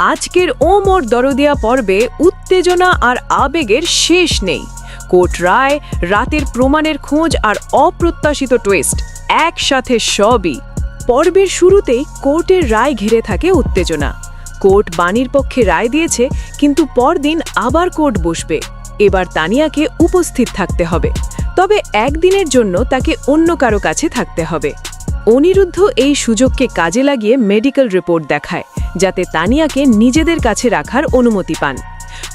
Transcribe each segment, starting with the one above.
আজকের ও মোর দরদিয়া পর্বে উত্তেজনা আর আবেগের শেষ নেই। কোর্ট রায়, রাতের প্রমাণের খোঁজ আর অপ্রত্যাশিত টুইস্ট একসাথে সবই। পর্বের শুরুতেই কোর্টের রায় ঘিরে থাকে উত্তেজনা। কোর্ট বাণীর পক্ষে রায় দিয়েছে, কিন্তু পরদিন আবার কোর্ট বসবে। এবার তানিয়াকে উপস্থিত থাকতে হবে, তবে একদিনের জন্য তাকে অন্য কারো কাছে থাকতে হবে। অনিরুদ্ধ এই সুযোগকে কাজে লাগিয়ে মেডিকেল রিপোর্ট দেখায়, যাতে তানিয়াকে নিজেদের কাছে রাখার অনুমতি পান।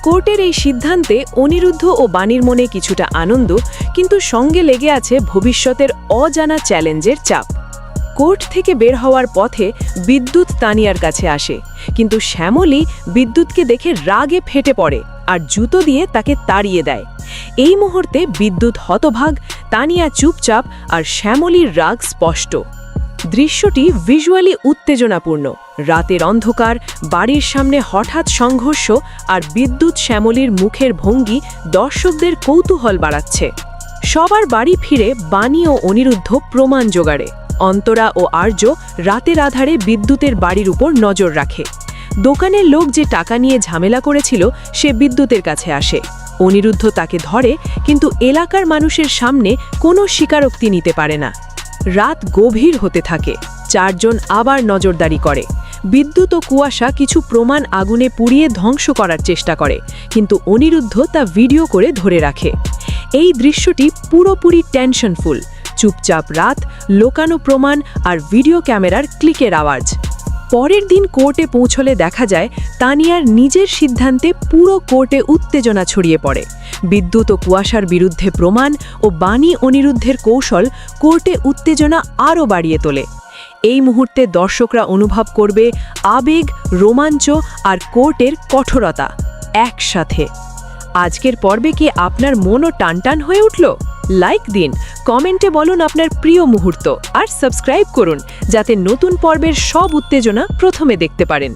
কোর্টের এই সিদ্ধান্তে অনিরুদ্ধ ও বাণীর মনে কিছুটা আনন্দ, কিন্তু সঙ্গে লেগে আছে ভবিষ্যতের অজানা চ্যালেঞ্জের চাপ। কোর্ট থেকে বের হওয়ার পথে বিদ্যুৎ তানিয়ার কাছে আসে, কিন্তু শ্যামলী বিদ্যুৎকে দেখে রাগে ফেটে পড়ে আর জুতো দিয়ে তাকে তাড়িয়ে দেয়। এই মুহূর্তে বিদ্যুৎ হতভাগ, তানিয়া চুপচাপ, আর শ্যামলীর রাগ স্পষ্ট। দৃশ্যটি ভিজুয়ালি উত্তেজনাপূর্ণ। রাতের অন্ধকার, বাড়ির সামনে হঠাৎ সংঘর্ষ, আর বিদ্যুৎ শ্যামলীর মুখের ভঙ্গি দর্শকদের কৌতূহল বাড়াচ্ছে। সবার বাড়ি ফিরে বাণী ও অনিরুদ্ধ প্রমাণ জোগাড়ে। অন্তরা ও আর্য রাতের আধারে বিদ্যুতের বাড়ির উপর নজর রাখে। দোকানের লোক যে টাকা নিয়ে ঝামেলা করেছিল, সে বিদ্যুতের কাছে আসে। অনিরুদ্ধ তাকে ধরে, কিন্তু এলাকার মানুষের সামনে কোনো স্বীকারোক্তি নিতে পারে না। রাত গভীর হতে থাকে। চারজন আবার নজরদারি করে। বিদ্যুৎ ও কুয়াশা কিছু প্রমাণ আগুনে পুড়িয়ে ধ্বংস করার চেষ্টা করে, কিন্তু অনিরুদ্ধ তা ভিডিও করে ধরে রাখে। এই দৃশ্যটি পুরোপুরি টেনশনফুল। চুপচাপ রাত, লোকানো প্রমাণ আর ভিডিও ক্যামেরার ক্লিকের আওয়াজ। পরের দিন কোর্টে পৌঁছলে দেখা যায় তানিয়ার নিজের সিদ্ধান্তে পুরো কোর্টে উত্তেজনা ছড়িয়ে পড়ে। বিদ্যুৎ ও কুয়াশার বিরুদ্ধে প্রমাণ ও বাণী অনিরুদ্ধের কৌশল কোর্টে উত্তেজনা আরও বাড়িয়ে তোলে। এই মুহূর্তে দর্শকরা অনুভব করবে আবেগ, রোমাঞ্চ আর কোর্টের কঠোরতা একসাথে। আজকের পর্বে কি আপনার মনও টানটান হয়ে উঠল? লাইক দিন, কমেন্টে বলুন আপনার প্রিয় মুহূর্ত, আর সাবস্ক্রাইব করুন যাতে নতুন পর্বের সব উত্তেজনা প্রথমে দেখতে পারেন।